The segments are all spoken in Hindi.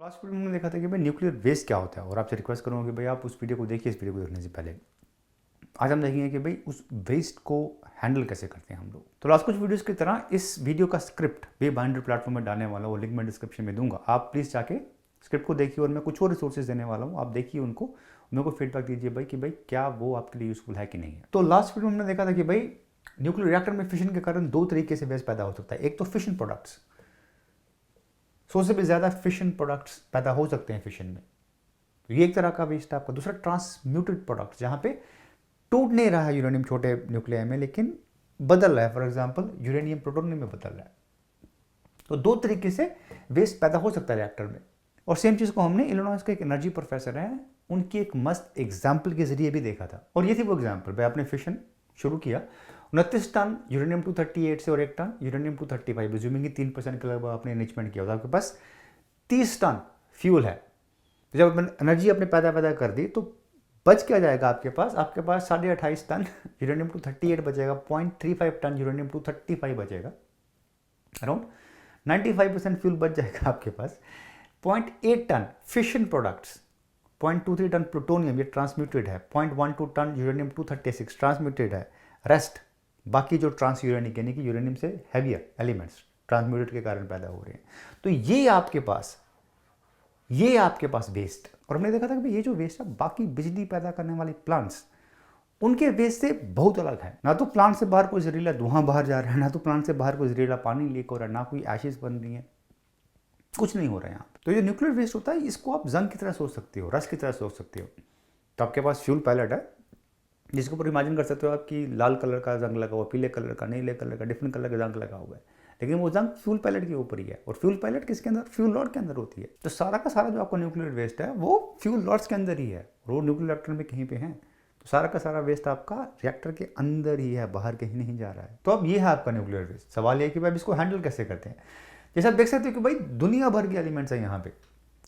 लास्ट वीडियो में हमने देखा था कि भाई न्यूक्लियर वेस्ट क्या होता है, और आपसे रिक्वेस्ट करूँगा कि भाई आप उस वीडियो को देखिए। इस वीडियो को देखने से पहले आज हम देखेंगे कि भाई उस वेस्ट को हैंडल कैसे करते हैं हम लोग। तो लास्ट कुछ वीडियोस की तरह इस वीडियो का स्क्रिप्ट वे बाइंडर प्लेटफॉर्म में डालने वाला हूँ, वो लिंक मैं डिस्क्रिप्शन में दूंगा। आप प्लीज़ जाके स्क्रिप्ट को देखिए, और मैं कुछ और रिसोर्सेज देने वाला हूँ, आप देखिए उनको, मेरे को फीडबैक दीजिए भाई कि भाई क्या वो आपके लिए यूजफुल है कि नहीं है। तो लास्ट वीडियो में हमने देखा था कि भाई न्यूक्लियर रिएक्टर में फिशन के कारण दो तरीके से वेस्ट पैदा हो सकता है। एक तो फिशन प्रोडक्ट्स, 100 से भी ज़्यादा फिशन प्रोडक्ट्स पैदा हो सकते हैं फिशन में, तो ये एक तरह का वेस्ट है आपका। दूसरा ट्रांसम्यूटेड प्रोडक्ट्स, जहाँ पे टूट नहीं रहा है यूरेनियम छोटे न्यूक्लियाई में, लेकिन बदल रहा है, फॉर एग्जांपल यूरेनियम प्लूटोनियम में बदल रहा है। तो दो तरीके से वेस्ट पैदा हो सकता है रिएक्टर में। और सेम चीज़ को हमने इलिनॉइस के एक एनर्जी प्रोफेसर हैं, उनकी एक मस्त एग्जाम्पल के जरिए भी देखा था। और ये थी वो एग्जाम्पल, भाई आपने फिशन शुरू किया 29 टन यूरेनियम 238 से और 1 टन यूरेनियम 235, रिज्यूमिंग 3% के लगभग आपने एनरिचमेंट किया, तो आपके पास 30 टन फ्यूल है। तो जब एनर्जी आपने पैदा कर दी, तो बच क्या जाएगा आपके पास 28.5 टन यूरेनियम 238 बचेगा, 0.35 टन यूरेनियम 235 बचेगा, अराउंड 95% फ्यूल बच जाएगा आपके पास। 0.8 ton fission products, 0.23 ton plutonium ये ट्रांसम्यूटेड है, 0.12 टन यूरेनियम 236 ट्रांसम्यूटेड है, रेस्ट बाकी जो ट्रांस यूरेनिक यानी कि यूरेनियम से हैवियर एलिमेंट्स ट्रांसम्यूटेड के कारण पैदा हो रहे हैं। तो ये आपके पास वेस्ट। और हमने देखा था कि ये जो वेस्ट है बाकी बिजली पैदा करने वाले प्लांट्स उनके वेस्ट से बहुत अलग है। ना तो प्लांट से बाहर कोई जहरीला धुआं बाहर जा रहा है, ना तो प्लांट से बाहर कोई जहरीला पानी लीक हो रहा है, ना कोई एशेज बन रही है, कुछ नहीं हो रहा है यहाँ पे। तो ये न्यूक्लियर वेस्ट होता है, इसको आप जंग की तरह सोच सकते हो, रस की तरह सोच सकते हो। तो आपके पास फ्यूल पैलेट है, जिसके ऊपर इमेजिन कर सकते हो आपकी लाल कलर का जंग लगा हुआ, पीले कलर का, नीले कलर का, डिफरेंट कलर का जंग लगा हुआ है, लेकिन वो जंग फ्यूल पैलेट के ऊपर ही है। और फ्यूल पैलेट किसके अंदर? फ्यूल रॉड के अंदर होती है। तो सारा का सारा जो आपका न्यूक्लियर वेस्ट है वो फ्यूल रॉड्स के अंदर ही है, वो न्यूक्लियर रिएक्टर में कहीं पे है। तो सारा का सारा वेस्ट आपका रिएक्टर के अंदर ही है, बाहर कहीं नहीं जा रहा है। तो अब ये है आपका न्यूक्लियर वेस्ट। सवाल ये है कि भाई इसको हैंडल कैसे करते हैं। जैसे आप देख सकते हो कि भाई दुनिया भर के एलिमेंट्स हैं यहाँ पे,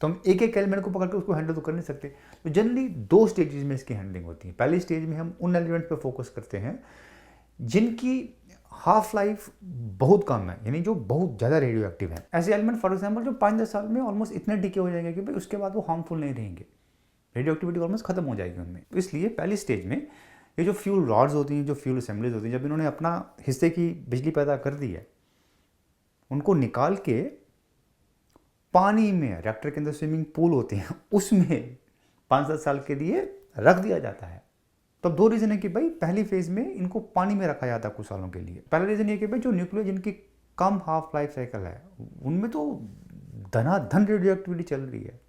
तो हम एक एक एलिमेंट को पकड़ के उसको हैंडल तो कर नहीं सकते। तो जनरली दो स्टेजेस में इसकी हैंडलिंग होती है। पहली स्टेज में हम उन एलिमेंट पे फोकस करते हैं जिनकी हाफ लाइफ बहुत कम है, यानी जो बहुत ज़्यादा रेडियो एक्टिव है। ऐसे एलिमेंट फॉर एग्जांपल जो 5-10 साल में ऑलमोस्ट इतने डिके हो जाएंगे कि भाई उसके बाद वो हार्मफुल नहीं रहेंगे, रेडियो एक्टिविटी ऑलमोस्ट खत्म हो जाएगी उनमें। तो इसलिए पहली स्टेज में ये जो फ्यूल रॉड्स होती हैं, जो फ्यूल असेंबलीज होती हैं, जब इन्होंने अपना हिस्से की बिजली पैदा कर दी है, उनको निकाल के पानी में, रिएक्टर के अंदर स्विमिंग पूल होते हैं, उसमें 5-7 साल के लिए रख दिया जाता है। तो अब दो रीज़न है कि भाई पहली फेज में इनको पानी में रखा जाता है कुछ सालों के लिए। पहला रीज़न ये कि भाई जो न्यूक्लियर जिनकी कम हाफ लाइफ साइकिल है, उनमें तो धनाधन रेडियो एक्टिविटी चल रही है,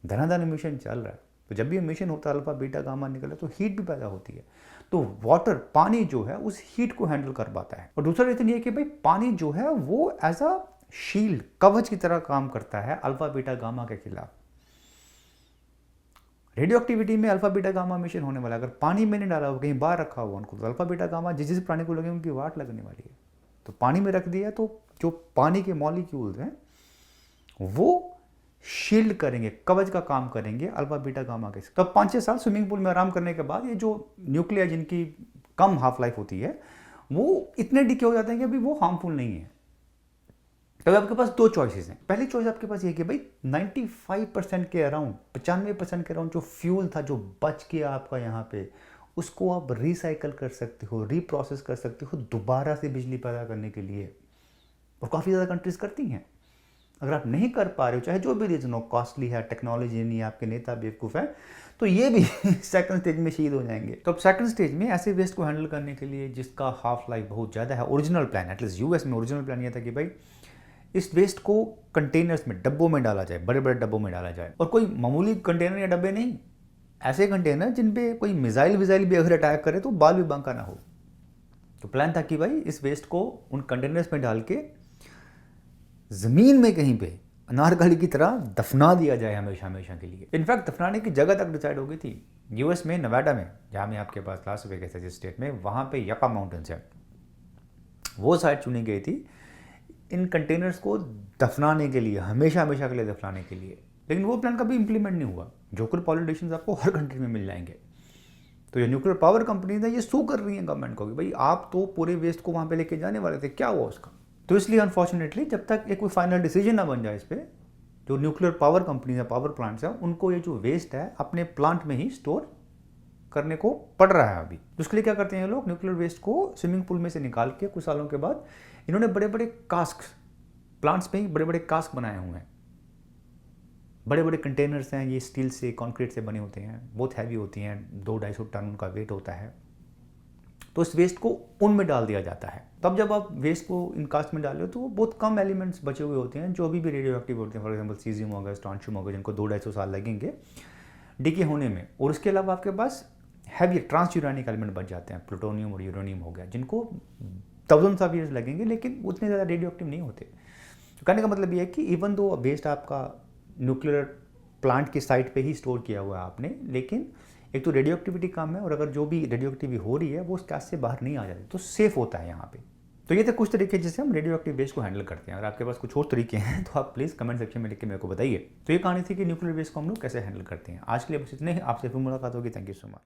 धनाधन एमिशन चल रहा है। तो जब भी एमिशन होता है, अल्फा बीटा गामा निकले, तो हीट भी पैदा होती है। तो वाटर, पानी जो है उस हीट को हैंडल कर पाता है। और दूसरा रीज़न ये कि भाई पानी जो है वो एज अ शील्ड, कवच की तरह काम करता है अल्फा बीटा गामा के खिलाफ। रेडियो एक्टिविटी में अल्फा बीटा गामा मिशन होने वाला, अगर पानी में नहीं डाला हो, कहीं बाहर रखा हुआ उनको, तो अल्फा बीटा गामा जिस प्राणी को लगे उनकी वाट लगने वाली है। तो पानी में रख दिया तो जो पानी के मॉलिक्यूल्स हैं वो शील्ड करेंगे, कवच का काम करेंगे अल्फा बीटा गामा के। तब 5-6 साल स्विमिंग पूल में आराम करने के बाद ये जो न्यूक्लियर जिनकी कम हाफ लाइफ होती है वो इतने डिके हो जाते हैं कि अभी वो हार्मफुल नहीं है। तब आपके पास दो चॉइसेस हैं। पहली चॉइस आपके पास ये कि भाई 95% के अराउंड, 95% के अराउंड जो फ्यूल था जो बच गया आपका यहाँ पे, उसको आप रिसाइकल कर सकते हो, रीप्रोसेस कर सकते हो दोबारा से बिजली पैदा करने के लिए। और काफ़ी ज़्यादा कंट्रीज करती हैं। अगर आप नहीं कर पा रहे हो, चाहे जो भी रीज़न हो, कॉस्टली है, टेक्नोलॉजी नहीं है, आपके नेता बेवकूफ़ है, तो ये भी सेकंड स्टेज में शहीद हो जाएंगे। तो अब सेकंड स्टेज में ऐसे वेस्ट को हैंडल करने के लिए जिसका हाफ लाइफ बहुत ज़्यादा है, ओरिजिनल प्लान, एटलीस्ट यूएस में ओरिजिनल प्लान ये था कि भाई इस वेस्ट को कंटेनर्स में, डब्बों में डाला जाए, बड़े बड़े डब्बों में डाला जाए। और कोई मामूली कंटेनर या डब्बे नहीं, ऐसे कंटेनर जिन पे कोई मिसाइल विजाइल भी अगर अटैक करे तो बाल भी बांका ना हो। तो प्लान था कि भाई इस वेस्ट को उन कंटेनर्स में डाल के ज़मीन में कहीं पे अनारकली की तरह दफना दिया जाए हमेशा हमेशा के लिए। इनफैक्ट दफनाने की जगह तक डिसाइड हो गई थी। यूएस में नवाडा में, जहाँ में आपके पास लास वेगास है जिस स्टेट में, वहाँ पे यका माउंटेन्स है, वो साइट चुनी गई थी इन कंटेनर्स को दफनाने के लिए, हमेशा हमेशा के लिए दफनाने के लिए। लेकिन वो प्लान कभी इंप्लीमेंट नहीं हुआ। जोकर पॉलिटिशियंस आपको हर कंट्री में मिल जाएंगे। तो ये न्यूक्लियर पावर कंपनीज है, ये सू कर रही हैं गवर्नमेंट को कि भाई आप तो पूरे वेस्ट को वहाँ पे लेके जाने वाले थे, क्या हुआ उसका। तो इसलिए अनफॉर्चुनेटली जब तक एक कोई फाइनल डिसीजन ना बन जाए इस पर, जो न्यूक्लियर पावर कंपनीज हैं, पावर प्लांट्स हैं, उनको ये जो वेस्ट है अपने प्लांट में ही स्टोर करने को पड़ रहा है अभी। तो उसके लिए क्या करते हैं ये लोग, न्यूक्लियर वेस्ट को स्विमिंग पूल में से निकाल के कुछ सालों के बाद इन्होंने बड़े बड़े कास्क, प्लांट्स में ही बड़े बड़े कास्क बनाए हुए हैं, बड़े बड़े कंटेनर्स हैं, ये स्टील से, कंक्रीट से बने होते हैं, बहुत हैवी होती हैं, 200-250 टन उनका वेट होता है। तो इस वेस्ट को उनमें डाल दिया जाता है। तब जब आप वेस्ट को इन कास्ट में डाल रहे हो तो बहुत कम एलिमेंट्स बचे हुए होते हैं जो अभी भी रेडियो एक्टिव होते हैं। फॉर एग्जांपल सीजियम हो गया, स्ट्रॉन्शियम हो गया, जिनको 200-250 साल लगेंगे डिके होने में। और उसके अलावा आपके पास हैवी ट्रांस यूरेनिक एलिमेंट बच जाते हैं, प्लूटोनियम और यूरेनियम हो गया, जिनको थाउजेंड्स ऑफ ईयर्स लगेंगे लेकिन उतने ज़्यादा रेडियो एक्टिव नहीं होते। तो कहने का मतलब ये है कि इवन दो वेस्ट आपका न्यूक्लियर प्लांट की साइट पे ही स्टोर किया हुआ है आपने, लेकिन एक तो रेडियो एक्टिविटी कम है और अगर जो भी रेडियो एक्टिविटी हो रही है वो उस गैस से बाहर नहीं आ जाती, तो सेफ होता है यहाँ पे। तो ये थे कुछ तरीके जिससे हम रेडियो एक्टिव वेस्ट को हैंडल करते हैं। अगर आपके पास कुछ और तरीके हैं तो आप प्लीज़ कमेंट सेक्शन में लिख के मेरे को बताइए। तो ये कहानी थी कि न्यूक्लियर वेस्ट को हम लोग कैसे हैंडल करते हैं। आज के लिए बस इतने ही, आपसे फिर मुलाकात होगी। Thank you so much.